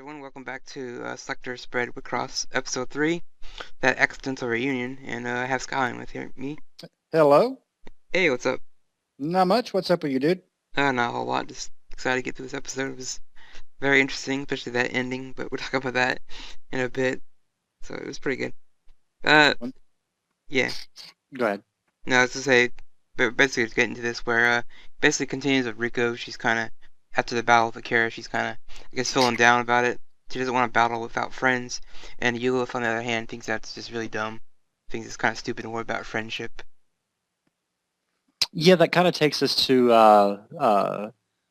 everyone, welcome back to Selector Spread WIXOSS Episode 3, that accidental reunion, and I have Skyline with me. Hello. Hey, what's up? Not much. What's up with you, dude? Not a whole lot, just excited to get through this episode. It was very interesting, especially that ending, but we'll talk about that in a bit, so it was pretty good. Uh, yeah, Go ahead. no, I was to say, but basically just getting into this where, basically continues with Rico. She's kind of, after the battle with Akira, she's kind of, I guess, feeling down about it. She doesn't want to battle without friends, and Lilith, on the other hand, thinks that's just really dumb. Thinks it's kind of stupid to worry about friendship. Yeah, that kind of takes us to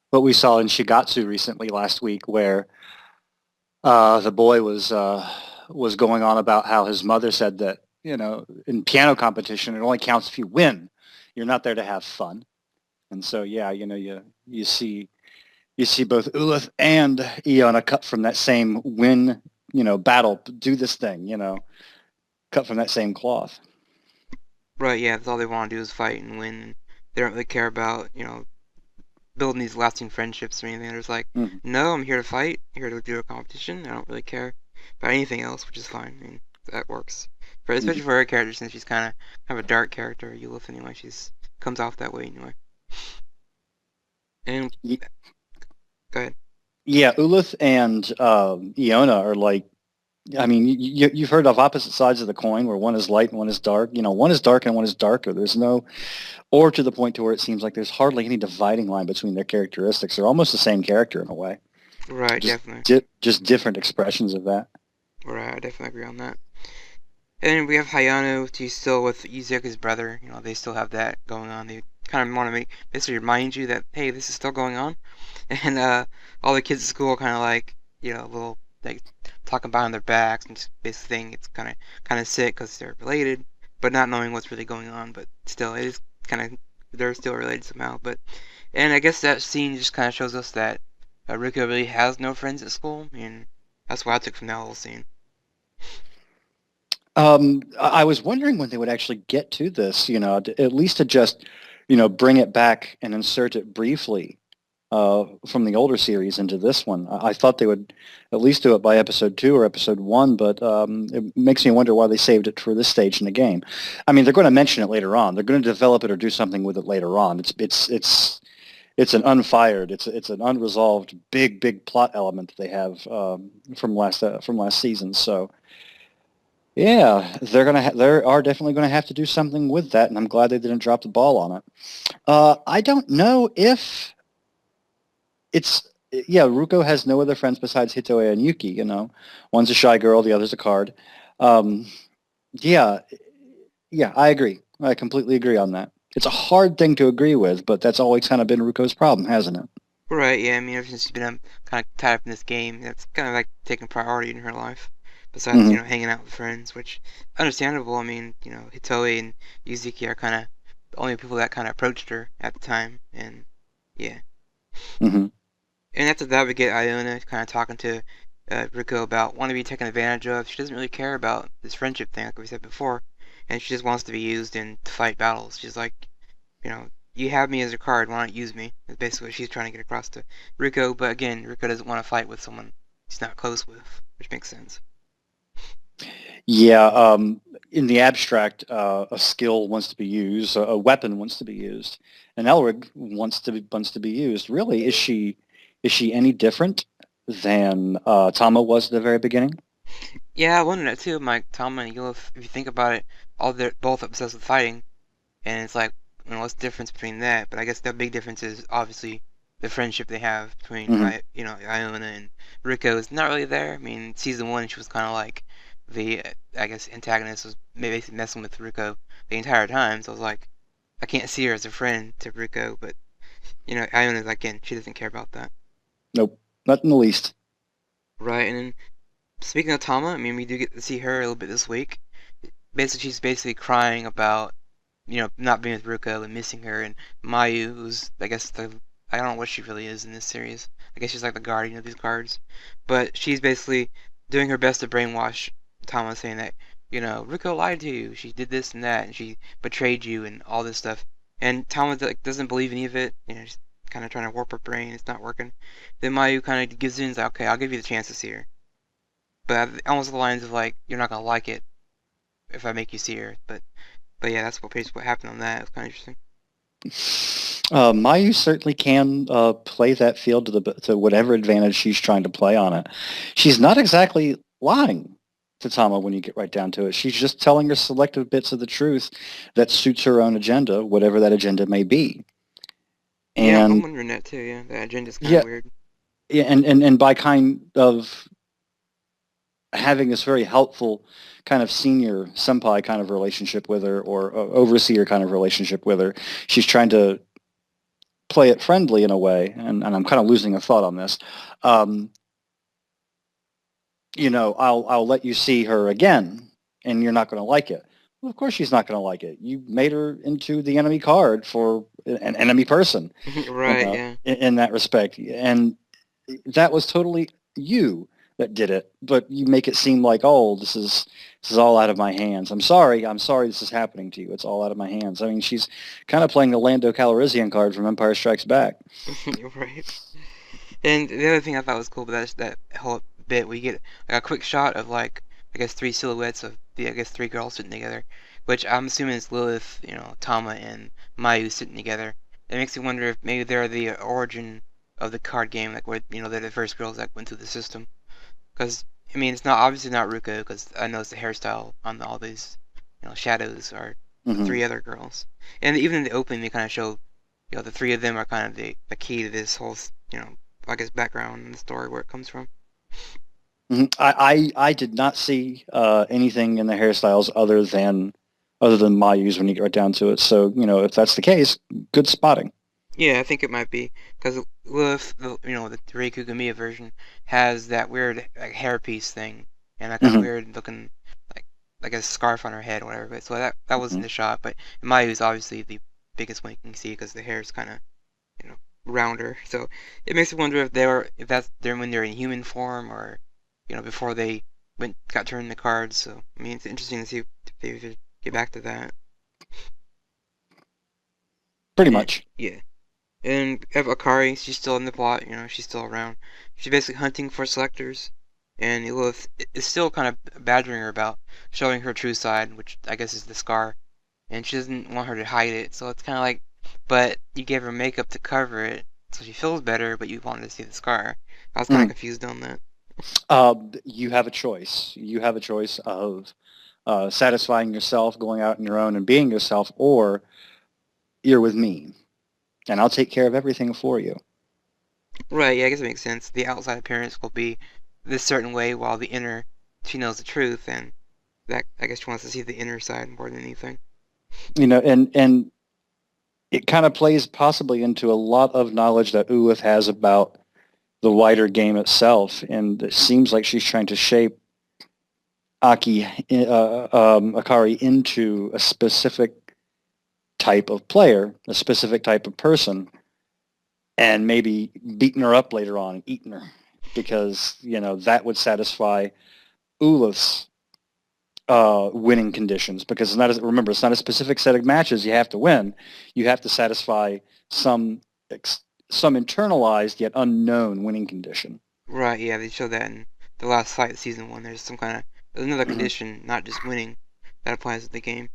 what we saw in Shigatsu recently last week, where the boy was going on about how his mother said that in piano competition it only counts if you win. You're not there to have fun. And so yeah, you see both Ulith and Aeona cut from that same win, battle, do this thing, cut from that same cloth. Right, yeah, that's all they want to do is fight and win. And they don't really care about, building these lasting friendships or anything. They're just like, Mhm. no, I'm here to fight, here to do a competition. I don't really care about anything else, which is fine. I mean, that works. Especially Mhm. for her character, since she's kind of a dark character. Ulith, anyway, she's comes off that way anyway. And go ahead. Yeah, Ulith and Iona are like, I mean, you've heard of opposite sides of the coin where one is light and one is dark. One is dark and one is darker. There's no, or to the point to where it seems like there's hardly any dividing line between their characteristics. They're almost the same character in a way, Right, just definitely. just different expressions of that. Right, I definitely agree on that. And we have Hayano. She's still with Izuku's brother. They still have that going on. They kind of want to basically remind you that, hey, this is still going on. And all the kids at school kind of like, little like talking behind their backs and just basically saying it's kind of sick because they're related, but not knowing what's really going on. But still, it is kind of they're still related somehow. And I guess that scene just kind of shows us that Rico really has no friends at school. I mean, that's what I took from that whole scene. I was wondering when they would actually get to this, at least to just, bring it back and insert it briefly from the older series into this one. I thought they would at least do it by episode 2 or episode 1, but it makes me wonder why they saved it for this stage in the game. I mean, they're going to mention it later on. They're going to develop it or do something with it later on. It's an unfired, it's an unresolved big plot element that they have from last season. So yeah, they are definitely gonna have to do something with that, and I'm glad they didn't drop the ball on it. I don't know if it's yeah. Ruko has no other friends besides Hitoe and Yuki. One's a shy girl, the other's a card. Um, yeah, yeah, I agree. I completely agree on that. It's a hard thing to agree with, but that's always kind of been Ruko's problem, hasn't it? Right, yeah, I mean, ever since she's been kind of tied up in this game, that's kind of like taking priority in her life. Besides, Hmm. hanging out with friends, which understandable. I mean, Hitoe and Yuzuki are kind of the only people that kind of approached her at the time, and yeah. Hmm. And after that, we get Aeona kind of talking to Riko about wanting to be taken advantage of. She doesn't really care about this friendship thing, like we said before, and she just wants to be used and to fight battles. She's like, you have me as a card, why not use me? That's basically what she's trying to get across to Riko, but again, Riko doesn't want to fight with someone she's not close with, which makes sense. Yeah, in the abstract, a skill wants to be used, a weapon wants to be used, and Elrig wants to be used. Really, is she any different than Tama was at the very beginning? Yeah, I wondered that too, Mike, Tama and Yulif, if you think about it, they're both obsessed with fighting, and it's like, what's the difference between that? But I guess the big difference is obviously the friendship they have between, Hmm. Iona and Riko is not really there. I mean, season one, she was kind of like the, I guess, antagonist was basically messing with Riko the entire time. So I was like, I can't see her as a friend to Riko, but Iona's again, she doesn't care about that. Nope, not in the least. Right, and then speaking of Tama, I mean, we do get to see her a little bit this week. Basically, she's basically crying about not being with Ruko and missing her, and Mayu, who's, I guess, I don't know what she really is in this series. I guess she's like the guardian of these cards. But she's basically doing her best to brainwash Tama, saying that, Ruko lied to you. She did this and that, and she betrayed you and all this stuff. And Tama, like, doesn't believe any of it. She's kind of trying to warp her brain. It's not working. Then Mayu kind of gives in. Is like, okay, I'll give you the chance to see her, but almost the lines of like, you're not gonna like it if I make you see her. But yeah, that's basically what happened on that. It's kind of interesting. Mayu certainly can play that field to whatever advantage she's trying to play on it. She's not exactly lying to Tama when you get right down to it. She's just telling her selective bits of the truth that suits her own agenda, whatever that agenda may be. Yeah, I'm And wondering that too. Yeah, the agenda's kind of yeah, weird. yeah, and by kind of having this very helpful kind of senior senpai kind of relationship with her, or overseer kind of relationship with her, she's trying to play it friendly in a way, and I'm kind of losing a thought on this. Um, I'll let you see her again, and you're not going to like it. Well, of course she's not going to like it. You made her into the enemy card for an enemy person, Right, yeah. in that respect, and that was totally you that did it. But you make it seem like, oh, this is all out of my hands. I'm sorry this is happening to you. It's all out of my hands. I mean, she's kind of playing the Lando Calrissian card from Empire Strikes Back. Right. And the other thing I thought was cool, but that's that whole bit where you get like a quick shot of like I guess three silhouettes of the I guess three girls sitting together, which I'm assuming is Lilith, Tama and Mayu sitting together. It makes me wonder if maybe they're the origin of the card game, like where they're the first girls that went through the system. Because I mean, it's not obviously not Ruka, because I know it's the hairstyle on all these shadows are the Hmm. three other girls, and even in the opening they kind of show the three of them are kind of the key to this whole I guess background and the story where it comes from. Hmm. I did not see anything in the hairstyles other than Mayu's when you get right down to it. So if that's the case, good spotting. Yeah, I think it might be because Lilith, the Rei Kutumia version has that weird like hairpiece thing and that kind of Hmm. weird looking like a scarf on her head or whatever. But so that was in Hmm. the shot, but Mayu's obviously the biggest one you can see because the hair is kind of you know rounder. So it makes me wonder if that's them when they're in human form or before they got turned into cards. So I mean it's interesting to see if they would get back to that. Pretty And much. yeah. And we have Akari, she's still in the plot, she's still around. She's basically hunting for selectors, and Lilith is still kind of badgering her about showing her true side, which I guess is the scar, and she doesn't want her to hide it, so it's kind of like, but you gave her makeup to cover it, so she feels better, but you wanted to see the scar. I was kind of Mm. confused on that. You have a choice. You have a choice of satisfying yourself, going out on your own and being yourself, or you're with me, and I'll take care of everything for you. Right, yeah, I guess it makes sense. The outside appearance will be this certain way, while the inner, she knows the truth, and that, I guess she wants to see the inner side more than anything. And it kind of plays possibly into a lot of knowledge that Ulith has about the wider game itself, and it seems like she's trying to shape Akari into a specific type of player, a specific type of person, and maybe beating her up later on and eating her, because that would satisfy Ulith's winning conditions. Because remember, it's not a specific set of matches you have to win. You have to satisfy some some internalized yet unknown winning condition. Right, yeah, they show that in the last fight of season one. There's another Hmm. condition, not just winning, that applies to the game.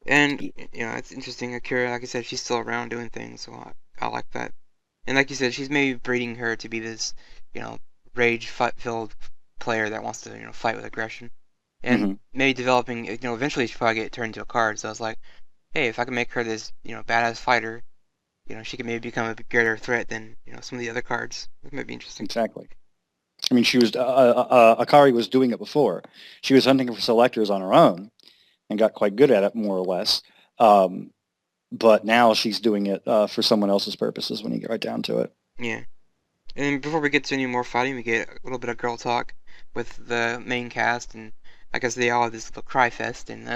And, it's interesting. Akira, like I said, she's still around doing things, so I like that. And like you said, she's maybe breeding her to be this, you know, rage-filled player that wants to, fight with aggression. And Hmm. maybe developing, eventually she'll probably get turned into a card. So I was like, hey, if I can make her this, badass fighter, she can maybe become a greater threat than, some of the other cards. It might be interesting. Exactly. I mean, Akari was doing it before. She was hunting for selectors on her own and got quite good at it, more or less. Um, but now she's doing it for someone else's purposes when you get right down to it. Yeah. And then before we get to any more fighting, we get a little bit of girl talk with the main cast, and I guess they all have this little cry fest, and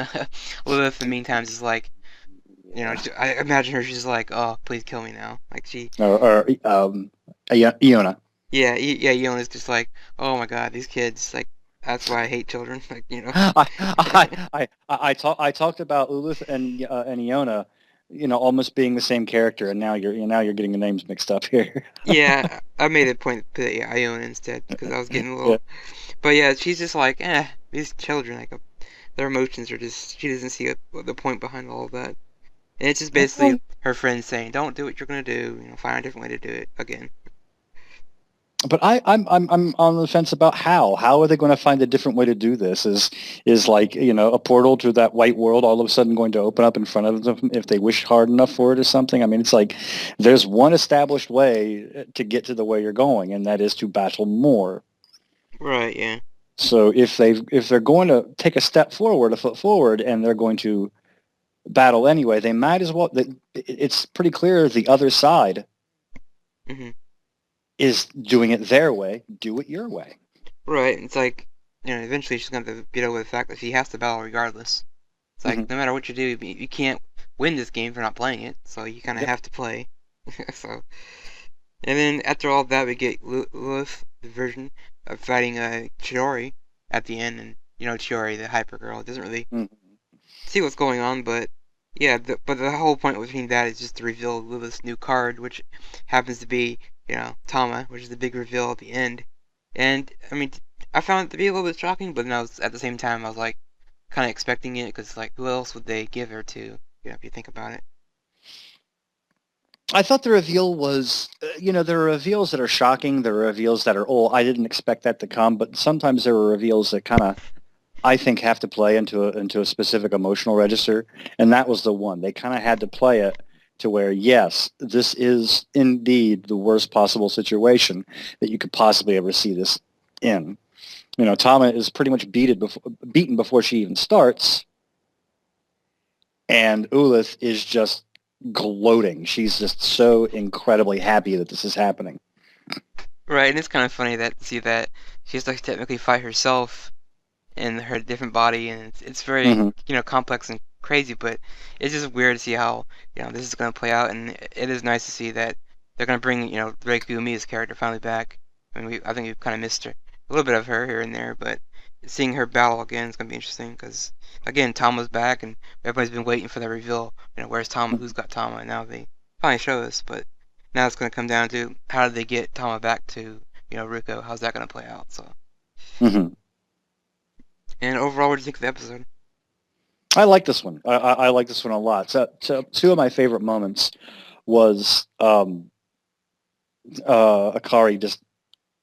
Lilith, in the meantime, is like, I imagine her, she's like, oh, please kill me now. Like, Aeona. yeah, yeah, Yona's just like, oh my god, these kids, like, that's why I hate children, like, I talked about Ulith and Aeona almost being the same character, and now you're getting the names mixed up here. Yeah, I made a point to put Iona instead because I was getting a Yeah. little. But yeah, she's just like, these children, like, their emotions are just. She doesn't see the point behind all of that. And it's just basically Well, her friends saying, "Don't do what you're gonna do. Find a different way to do it again." but I'm on the fence about how. How are they going to find a different way to do this? Is like a portal to that white world all of a sudden going to open up in front of them if they wish hard enough for it or something? I mean, it's like there's one established way to get to the way you're going, and that is to battle more. Right. Yeah. So if they're going to take a step forward, a foot forward, and they're going to battle anyway, they might as well. It's pretty clear the other side Hmm. is doing it their way. Do it your way. Right. It's like, eventually she's gonna have to get over the fact that she has to battle regardless. It's like Hmm. no matter what you do, you can't win this game if you're not playing it. So you kind of Yep. have to play. So, and then after all that, we get Lilith, the version of fighting Chiori at the end, and Chiori, the hyper girl, doesn't really Hmm. see what's going on, but yeah, but the whole point between that is just to reveal Lilith's new card, which happens to be, Tama, which is the big reveal at the end. And I mean, I found it to be a little bit shocking, but then at the same time, I was like kind of expecting it because like, who else would they give her to? If you think about it. I thought the reveal was, there are reveals that are shocking. There are reveals that are, oh, I didn't expect that to come. But sometimes there are reveals that kind of, I think, have to play into a specific emotional register. And that was the one. They kind of had to play it to where, yes, this is indeed the worst possible situation that you could possibly ever see this in. Tama is pretty much beaten before she even starts. And Ulith is just gloating. She's just so incredibly happy that this is happening. Right, and it's kind of funny that see that she has to technically fight herself in her different body, and it's very Hmm. complex and crazy, but it's just weird to see how this is gonna play out, and it is nice to see that they're gonna bring Reiko Mia's character finally back. I mean, I think we've kind of missed her a little bit of her here and there, but seeing her battle again is gonna be interesting because again, Tama's back, and everybody's been waiting for the reveal. Where's Tama? Who's got Tama? And now they finally show us, but now it's gonna come down to how do they get Tama back to Riko? How's that gonna play out? So, Hmm. and overall, what do you think of the episode? I like this one. I like this one a lot. So two of my favorite moments was Akari just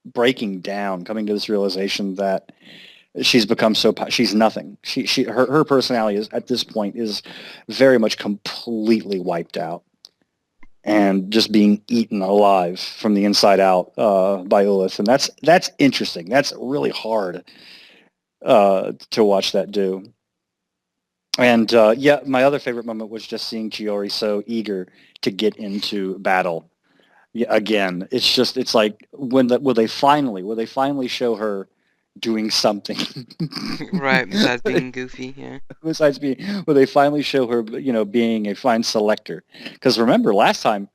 breaking down, coming to this realization that she's nothing. Her personality is at this point is very much completely wiped out and just being eaten alive from the inside out by Ulith, and that's interesting. That's really hard to watch that do. And yeah, my other favorite moment was just seeing Chiori so eager to get into battle. Yeah, again, it's like will they finally show her doing something Right, besides being goofy, yeah. besides being will they finally show her being a fine selector? Because remember last time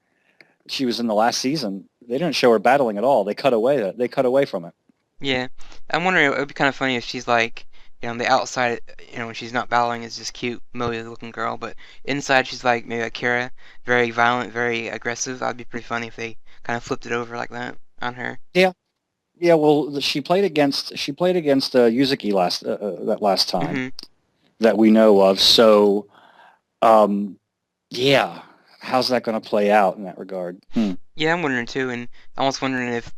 she was in the last season, they didn't show her battling at all. They cut away from it. Yeah. I'm wondering, it would be kind of funny if she's like, on the outside, when she's not battling, is just cute, Millie looking girl, but inside she's like maybe like Kara, very violent, very aggressive. That'd be pretty funny if they kind of flipped it over like that on her. Yeah, yeah. Well, she played against Yuzuki that last time Hmm. that we know of. So um, yeah, how's that going to play out in that regard? Hmm. Yeah, I'm wondering too, and I'm almost wondering if,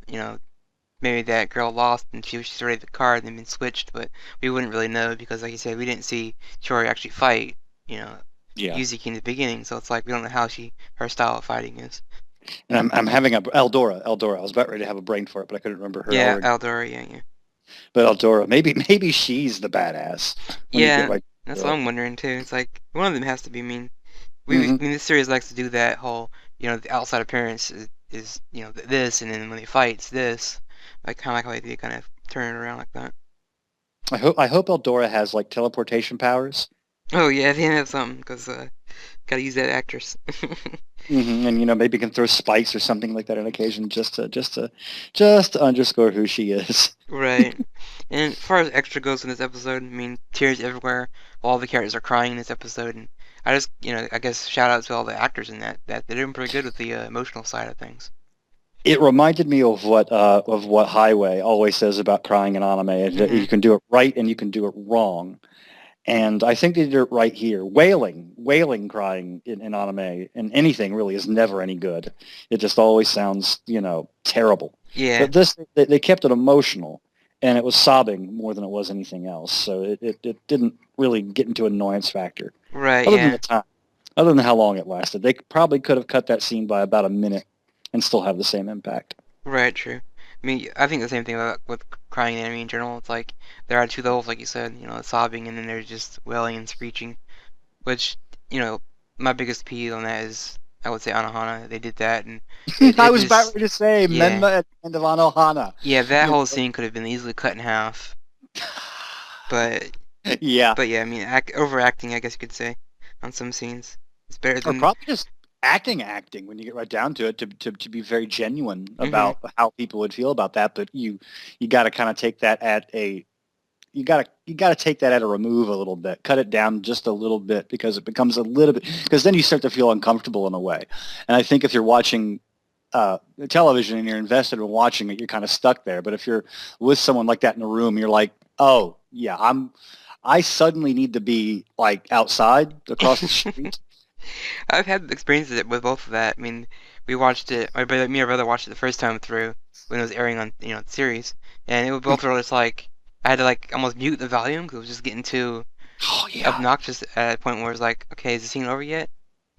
maybe that girl lost and she's already the card and been switched, but we wouldn't really know because, like you said, we didn't see Chori actually fight, you know, Yeah, Yuzuki in the beginning, so it's like we don't know how her style of fighting is. and I'm having a Eldora. I was about ready to have a brain for it, but I couldn't remember her Yeah, already. Eldora, yeah, yeah. But Eldora, maybe she's the badass when you get Yeah, right that's to what it. I'm wondering too. It's like one of them has to be mean. I Hmm. mean, this series likes to do that whole, the outside appearance is this, and then when they fight, it's this. Like kind of like how they kind of turn it around like that. I hope Eldora has like teleportation powers. Oh yeah, they have something because gotta use that actress. And maybe can throw spikes or something like that on occasion just to underscore who she is. Right. And as far as extra goes in this episode, I mean, tears everywhere. All the characters are crying in this episode, and I just, I guess shout out to all the actors in that they're doing pretty good with the emotional side of things. It reminded me of what Highway always says about crying in anime. Hmm. You can do it right and you can do it wrong. And I think they did it right here. Wailing crying in anime and anything really is never any good. It just always sounds, terrible. Yeah, But this, they kept it emotional, and it was sobbing more than it was anything else. So it didn't really get into annoyance factor, right, other than yeah, the time, other than how long it lasted. They probably could have cut that scene by about a minute and still have the same impact. right, true. I mean, I think the same thing about, with crying in anime in general. It's like there are two levels, like you said, sobbing, and then there's just wailing and screeching. Which, you know, my biggest peeve on that is, I would say Anohana. They did that, and I it was about just, ready to say yeah, Menma at the end of Anohana. yeah, that You whole scene could have been easily cut in half. But, Yeah. but yeah, I mean, overacting, I guess you could say, on some scenes. It's better Or than, probably just acting when you get right down to it to be very genuine hmm about how people would feel about that. But you got to kind of take that at a you got to take that at a remove a little bit, cut it down just a little bit because it becomes a little bit because then you start to feel uncomfortable in a way. And I think if you're watching television and you're invested in watching it, you're kind of stuck there. But if you're with someone like that in a room, you're like, oh yeah, I suddenly need to be like outside across the street. I've had experiences with both of that. I mean, we watched it, me and my brother watched it the first time through when it was airing on, the series, and it was both were just like, I had to like almost mute the volume because it was just getting too Oh yeah. obnoxious at a point where it was like, okay, is the scene over yet?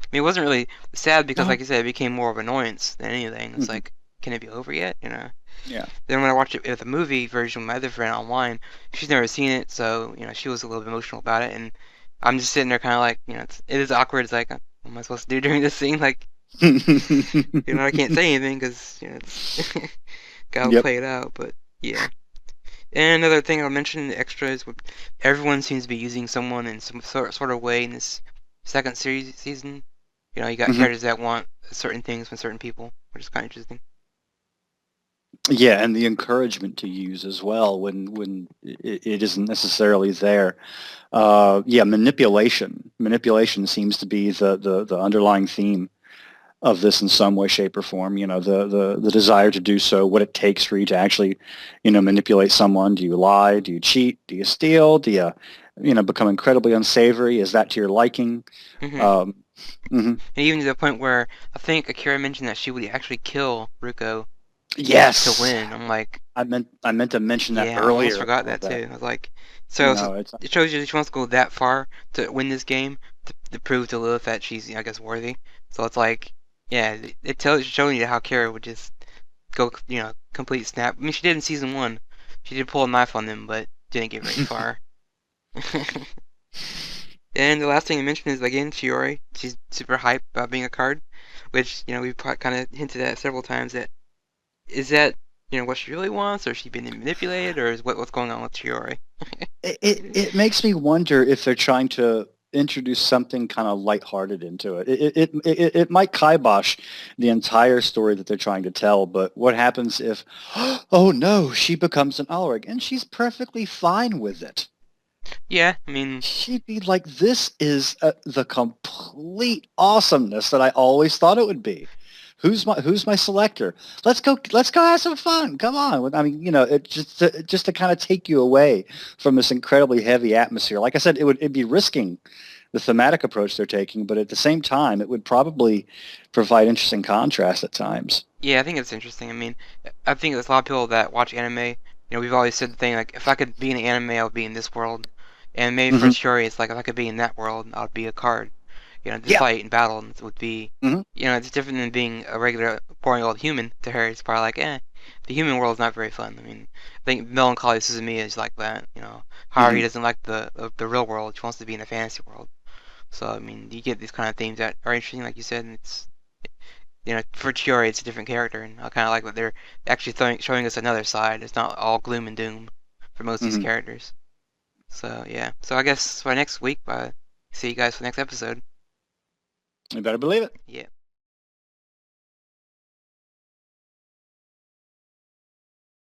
I mean, it wasn't really sad because, like No. you said, it became more of an annoyance than anything. It's Mhm. like, can it be over yet? Yeah. Then when I watched it with the movie version with my other friend online, she's never seen it, so she was a little bit emotional about it, and I'm just sitting there kind of like, it is awkward. It's like, what am I supposed to do during this scene? Like, I can't say anything because it's gotta Yep. play it out. But yeah. And another thing I'll mention, the extra is everyone seems to be using someone in some sort of way in this second series season. You got Mhm. characters that want certain things from certain people, which is kind of interesting. Yeah, and the encouragement to use as well when it isn't necessarily there. Yeah, manipulation. Manipulation seems to be the underlying theme of this in some way, shape, or form. The desire to do so, what it takes for you to actually, manipulate someone. Do you lie? Do you cheat? Do you steal? Do you, become incredibly unsavory? Is that to your liking? Hmm. Um, mhm. And even to the point where I think Akira mentioned that she would actually kill Ruko just to Yes, win. I'm like, I meant to mention that yeah, I almost earlier. forgot that too. I was like, You so, know, it's it shows you that she wants to go that far to win this game to prove to Lilith that she's, I guess, worthy. So it's like, yeah, it tells showing you how Kara would just go, complete snap. I mean, she did in season one. She did pull a knife on them, but didn't get very far. And the last thing I mentioned is again Chiori. She's super hyped about being a card, which we've kind of hinted at several times. That is that what she really wants, or is she being manipulated, or is what's going on with Chiori? it makes me wonder if they're trying to introduce something kind of lighthearted into it. It might kibosh the entire story that they're trying to tell, but what happens if, oh no, she becomes an Alaric and she's perfectly fine with it? Yeah, I mean, She'd be like, this is the complete awesomeness that I always thought it would be. Who's my selector? Let's go have some fun. Come on. I mean, it just to kind of take you away from this incredibly heavy atmosphere. Like I said, it'd be risking the thematic approach they're taking, but at the same time, it would probably provide interesting contrast at times. yeah, I think it's interesting. I mean, I think there's a lot of people that watch anime. We've always said the thing like, if I could be in an anime, I would be in this world. And maybe for Hmm. Chiori, it's like if I could be in that world, I would be a card. The Yeah. fight and battle would be, Hmm. it's different than being a regular boring old human. To her, it's probably like, the human world is not very fun. I mean, I think Melancholy Suzumiya is like that. Haruhi Hmm. doesn't like the real world. She wants to be in a fantasy world. So I mean, you get these kind of themes that are interesting, like you said, and it's for Chiori, it's a different character, and I kind of like that they're actually showing us another side. It's not all gloom and doom for most of these Hmm. characters. So yeah. So I guess for next week, see you guys for the next episode. You better believe it. Yeah.